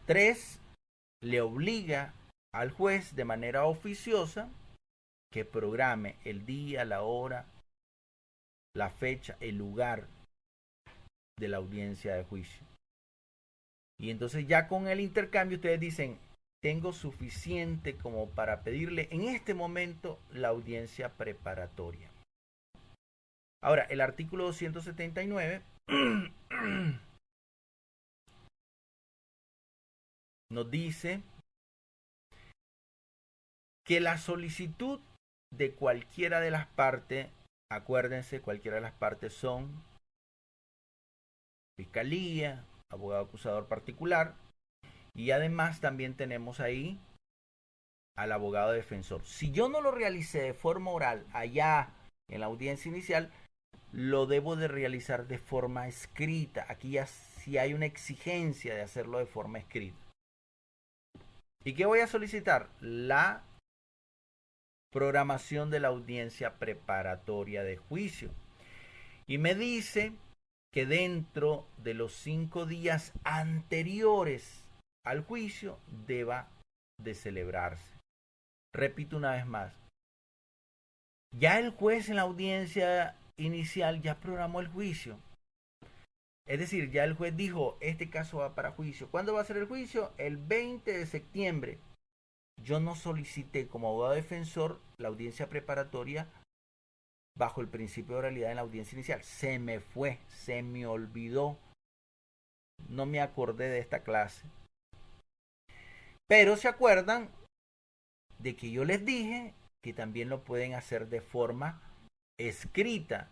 3, le obliga al juez de manera oficiosa que programe el día, la hora, la fecha, el lugar de la audiencia de juicio. Y entonces ya con el intercambio ustedes dicen, tengo suficiente como para pedirle en este momento la audiencia preparatoria. Ahora, el artículo 279 nos dice que la solicitud de cualquiera de las partes, acuérdense, cualquiera de las partes son fiscalía, abogado acusador particular, y además también tenemos ahí al abogado defensor. Si yo no lo realicé de forma oral allá en la audiencia inicial, lo debo de realizar de forma escrita. Aquí ya sí hay una exigencia de hacerlo de forma escrita. ¿Y qué voy a solicitar? La programación de la audiencia preparatoria de juicio. Y me dice que dentro de los 5 días anteriores al juicio deba de celebrarse. Repito una vez más. Ya el juez en la audiencia inicial ya programó el juicio. Es decir, ya el juez dijo, este caso va para juicio. ¿Cuándo va a ser el juicio? El 20 de septiembre. Yo no solicité como abogado defensor la audiencia preparatoria bajo el principio de oralidad en la audiencia inicial. Se me fue, se me olvidó. No me acordé de esta clase. Pero se acuerdan de que yo les dije que también lo pueden hacer de forma escrita.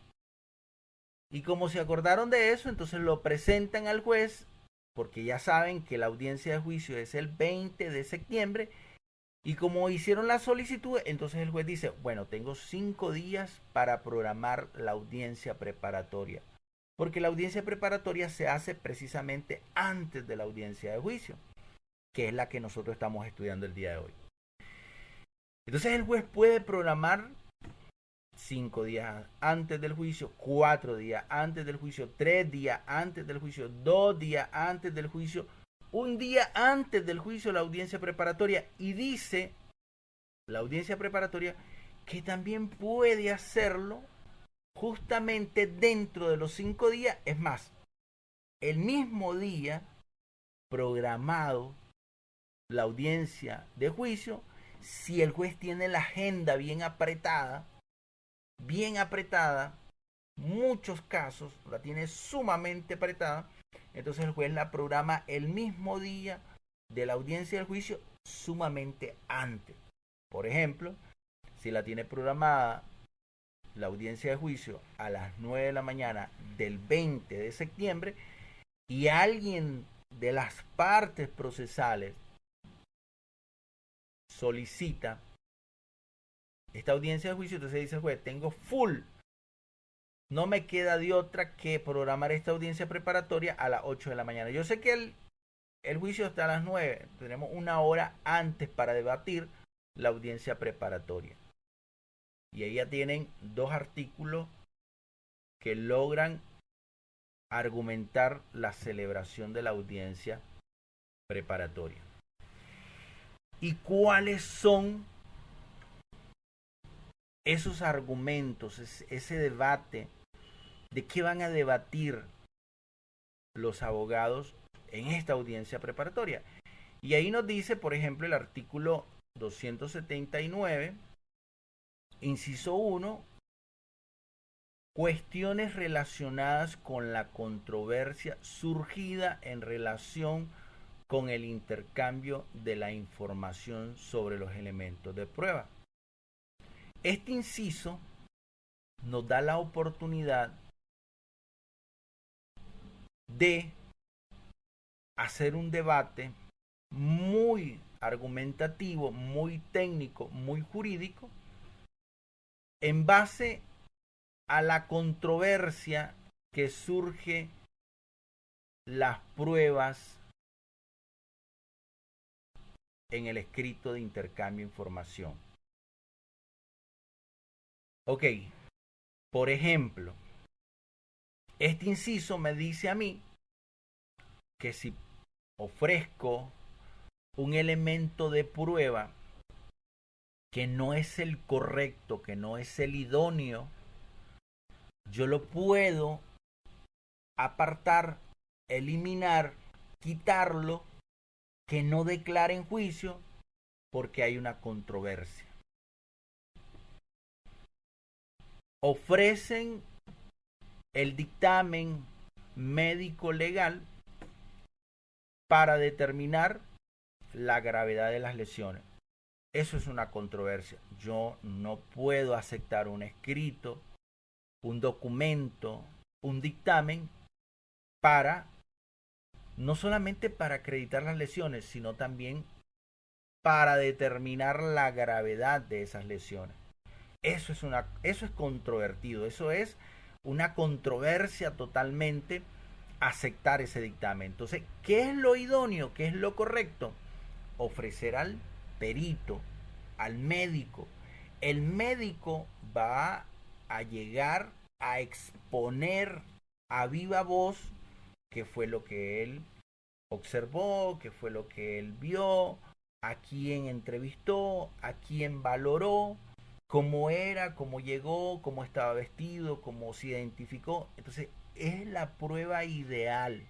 Y como se acordaron de eso, entonces lo presentan al juez, porque ya saben que la audiencia de juicio es el 20 de septiembre. Y como hicieron la solicitud, entonces el juez dice, bueno, tengo 5 días para programar la audiencia preparatoria. Porque la audiencia preparatoria se hace precisamente antes de la audiencia de juicio, que es la que nosotros estamos estudiando el día de hoy. Entonces el juez puede programar 5 días antes del juicio, 4 días antes del juicio, 3 días antes del juicio, 2 días antes del juicio, 1 día antes del juicio la audiencia preparatoria. Y dice la audiencia preparatoria que también puede hacerlo justamente dentro de los 5 días. Es más, el mismo día programado la audiencia de juicio, si el juez tiene la agenda bien apretada, muchos casos la tiene sumamente apretada, entonces el juez la programa el mismo día de la audiencia del juicio, sumamente antes. Por ejemplo, si la tiene programada la audiencia de juicio a las 9 de la mañana del 20 de septiembre y alguien de las partes procesales solicita esta audiencia de juicio, entonces dice el juez, tengo full, no me queda de otra que programar esta audiencia preparatoria a las 8 de la mañana. Yo sé que el juicio está a las 9, tenemos 1 hora antes para debatir la audiencia preparatoria. Y ahí ya tienen 2 artículos que logran argumentar la celebración de la audiencia preparatoria. ¿Y cuáles son esos argumentos, ese debate? ¿De qué van a debatir los abogados en esta audiencia preparatoria? Y ahí nos dice, por ejemplo, el artículo 279, inciso 1, cuestiones relacionadas con la controversia surgida en relación con el intercambio de la información sobre los elementos de prueba. Este inciso nos da la oportunidad de hacer un debate muy argumentativo, muy técnico, muy jurídico, en base a la controversia que surge las pruebas en el escrito de intercambio de información. Ok, por ejemplo, este inciso me dice a mí que si ofrezco un elemento de prueba que no es el correcto, que no es el idóneo, yo lo puedo apartar, eliminar, quitarlo, que no declare en juicio porque hay una controversia. Ofrecen el dictamen médico legal para determinar la gravedad de las lesiones. Eso es una controversia. Yo no puedo aceptar un escrito, un documento, un dictamen para, no solamente para acreditar las lesiones, sino también para determinar la gravedad de esas lesiones. Eso es controvertido, eso es una controversia totalmente aceptar ese dictamen. Entonces, ¿qué es lo idóneo? ¿Qué es lo correcto? Ofrecer al perito, al médico. El médico va a llegar a exponer a viva voz qué fue lo que él observó, qué fue lo que él vio, a quién entrevistó, a quién valoró, cómo era, cómo llegó, cómo estaba vestido, cómo se identificó. Entonces, es la prueba ideal.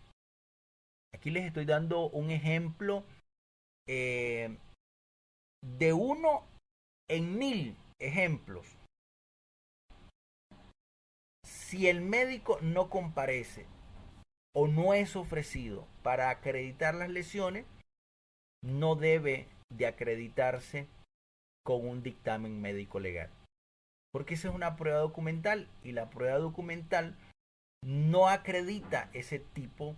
Aquí les estoy dando un ejemplo de 1 en 1000 ejemplos. Si el médico no comparece o no es ofrecido para acreditar las lesiones, no debe de acreditarse con un dictamen médico legal. Porque esa es una prueba documental y la prueba documental no acredita ese tipo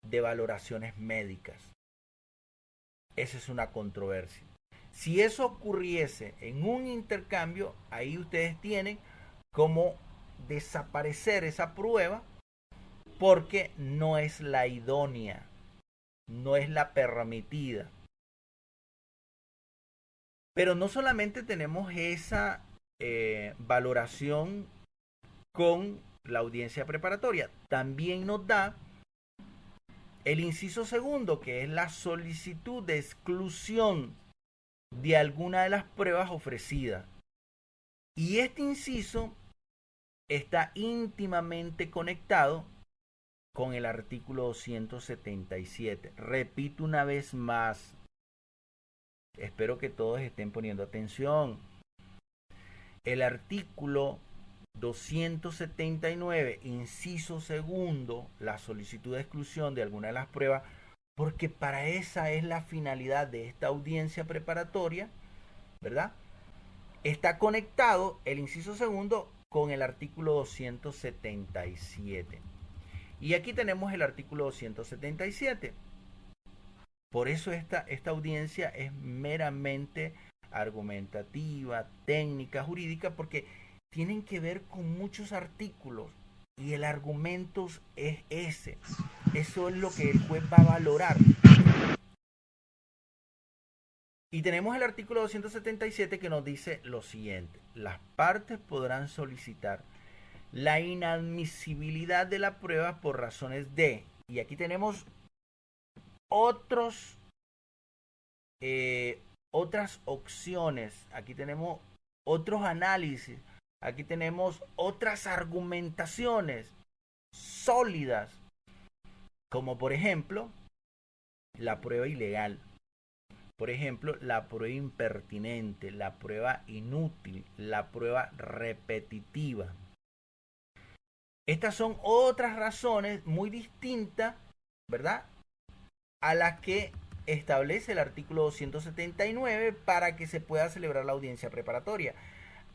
de valoraciones médicas. Esa es una controversia. Si eso ocurriese en un intercambio, ahí ustedes tienen como desaparecer esa prueba porque no es la idónea, no es la permitida. Pero no solamente tenemos esa valoración con la audiencia preparatoria, también nos da el inciso segundo, que es la solicitud de exclusión de alguna de las pruebas ofrecidas. Y este inciso está íntimamente conectado con el artículo 277. Repito una vez más, espero que todos estén poniendo atención. El artículo 279, inciso segundo, la solicitud de exclusión de alguna de las pruebas, porque para esa es la finalidad de esta audiencia preparatoria, ¿verdad? Está conectado el inciso segundo con el artículo 277. Y aquí tenemos el artículo 277. Por eso esta audiencia es meramente argumentativa, técnica, jurídica, porque tienen que ver con muchos artículos y el argumento es ese. Eso es lo que el juez va a valorar. Y tenemos el artículo 277 que nos dice lo siguiente: las partes podrán solicitar la inadmisibilidad de la prueba por razones de, y aquí tenemos otras opciones, aquí tenemos otros análisis, aquí tenemos otras argumentaciones sólidas, como por ejemplo la prueba ilegal, por ejemplo la prueba impertinente, la prueba inútil, la prueba repetitiva. Estas son otras razones muy distintas, ¿verdad?, a las que establece el artículo 279 para que se pueda celebrar la audiencia preparatoria.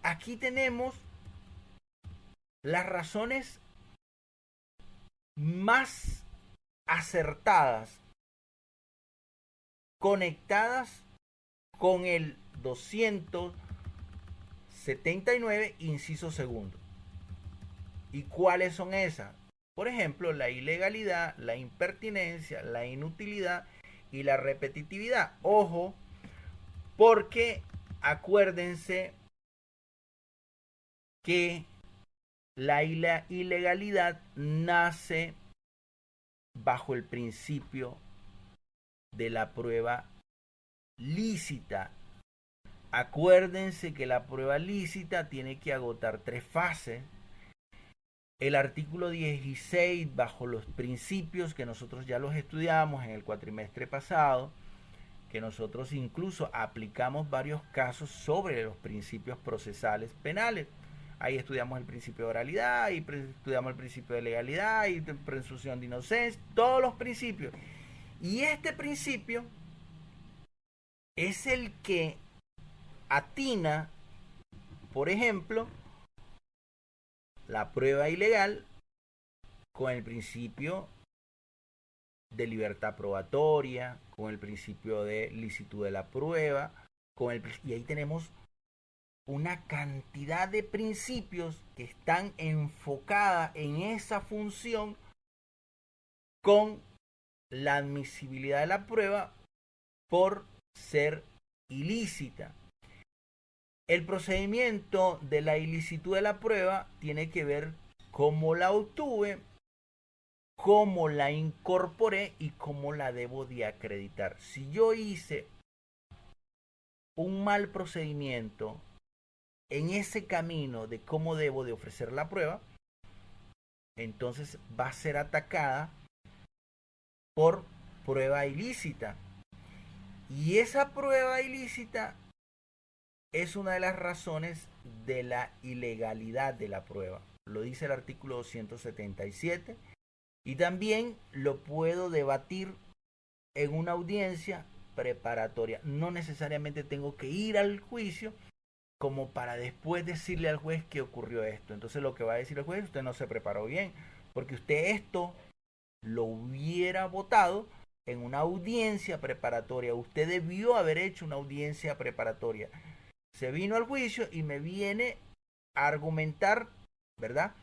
Aquí tenemos las razones más acertadas, conectadas con el 279, inciso segundo. ¿Y cuáles son esas? Por ejemplo, la ilegalidad, la impertinencia, la inutilidad y la repetitividad. Ojo, porque acuérdense que la ilegalidad nace bajo el principio de la prueba lícita. Acuérdense que la prueba lícita tiene que agotar 3 fases. El artículo 16, bajo los principios que nosotros ya los estudiamos en el cuatrimestre pasado, que nosotros incluso aplicamos varios casos sobre los principios procesales penales. Ahí estudiamos el principio de oralidad, ahí estudiamos el principio de legalidad, y de presunción de inocencia, todos los principios. Y este principio es el que atina, por ejemplo, la prueba ilegal con el principio de libertad probatoria, con el principio de licitud de la prueba, y ahí tenemos una cantidad de principios que están enfocadas en esa función con la admisibilidad de la prueba por ser ilícita. El procedimiento de la ilicitud de la prueba tiene que ver cómo la obtuve, cómo la incorporé y cómo la debo de acreditar. Si yo hice un mal procedimiento en ese camino de cómo debo de ofrecer la prueba, entonces va a ser atacada por prueba ilícita. Y esa prueba ilícita es una de las razones de la ilegalidad de la prueba. Lo dice el artículo 277. Y también lo puedo debatir en una audiencia preparatoria. No necesariamente tengo que ir al juicio como para después decirle al juez que ocurrió esto. Entonces lo que va a decir el juez, usted no se preparó bien, porque usted esto lo hubiera votado en una audiencia preparatoria. Usted debió haber hecho una audiencia preparatoria. Se vino al juicio y me viene a argumentar, ¿verdad?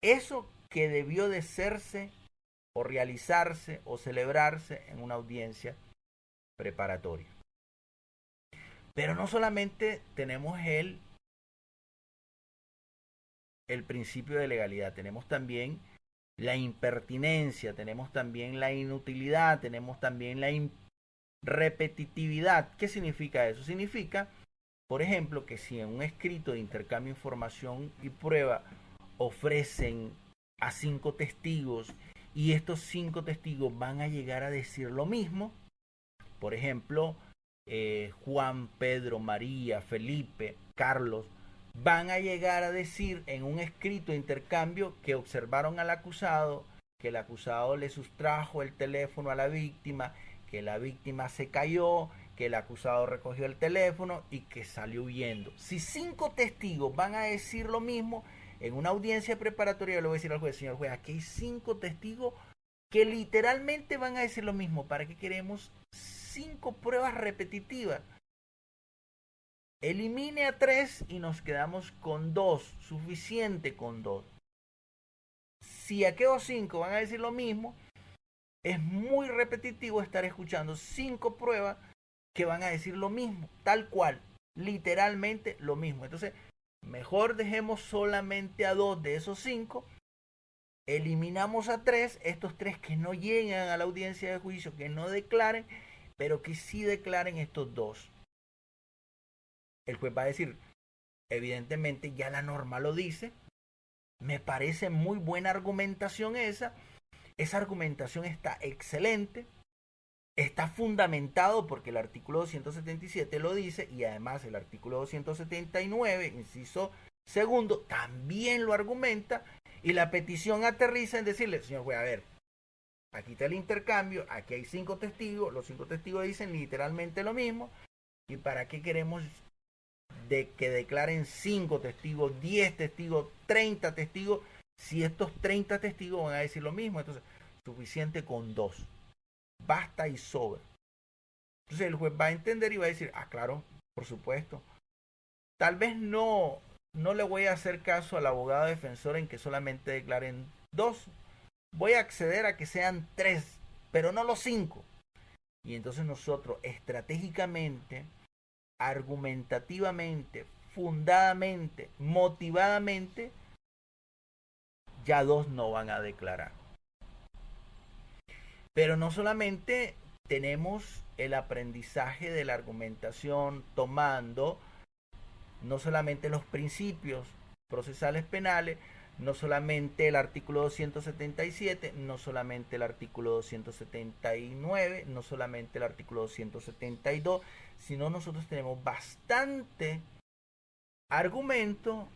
Eso que debió de hacerse o realizarse o celebrarse en una audiencia preparatoria. Pero no solamente tenemos el principio de legalidad, tenemos también la impertinencia, tenemos también la inutilidad, tenemos también la repetitividad. ¿Qué significa eso? Significa, por ejemplo, que si en un escrito de intercambio de información y prueba ofrecen a 5 testigos y estos 5 testigos van a llegar a decir lo mismo, por ejemplo, Juan, Pedro, María, Felipe, Carlos, van a llegar a decir en un escrito de intercambio que observaron al acusado, que el acusado le sustrajo el teléfono a la víctima, que la víctima se cayó, que el acusado recogió el teléfono y que salió huyendo. Si 5 testigos van a decir lo mismo, en una audiencia preparatoria le voy a decir al juez, señor juez, aquí hay 5 testigos que literalmente van a decir lo mismo. ¿Para qué queremos 5 pruebas repetitivas? Elimine a 3 y nos quedamos con 2, suficiente con 2. Si aquellos 5 van a decir lo mismo, es muy repetitivo estar escuchando 5 pruebas que van a decir lo mismo, tal cual, literalmente lo mismo. Entonces, mejor dejemos solamente a 2 de esos 5, eliminamos a 3, estos 3 que no llegan a la audiencia de juicio, que no declaren, pero que sí declaren estos 2. El juez va a decir, evidentemente ya la norma lo dice, me parece muy buena argumentación esa argumentación está excelente, está fundamentado porque el artículo 277 lo dice y además el artículo 279, inciso segundo, también lo argumenta y la petición aterriza en decirle, señor juez, a ver, aquí está el intercambio, aquí hay 5 testigos, los 5 testigos dicen literalmente lo mismo y ¿para qué queremos de que declaren 5 testigos, 10 testigos, 30 testigos, si estos 30 testigos van a decir lo mismo? Entonces, suficiente con 2. Basta y sobra. Entonces el juez va a entender y va a decir, ah, claro, por supuesto. Tal vez no le voy a hacer caso al abogado defensor en que solamente declaren 2. Voy a acceder a que sean 3, pero no los 5. Y entonces nosotros estratégicamente, argumentativamente, fundadamente, motivadamente, ya 2 no van a declarar. Pero no solamente tenemos el aprendizaje de la argumentación tomando no solamente los principios procesales penales, no solamente el artículo 277, no solamente el artículo 279, no solamente el artículo 272, sino nosotros tenemos bastante argumento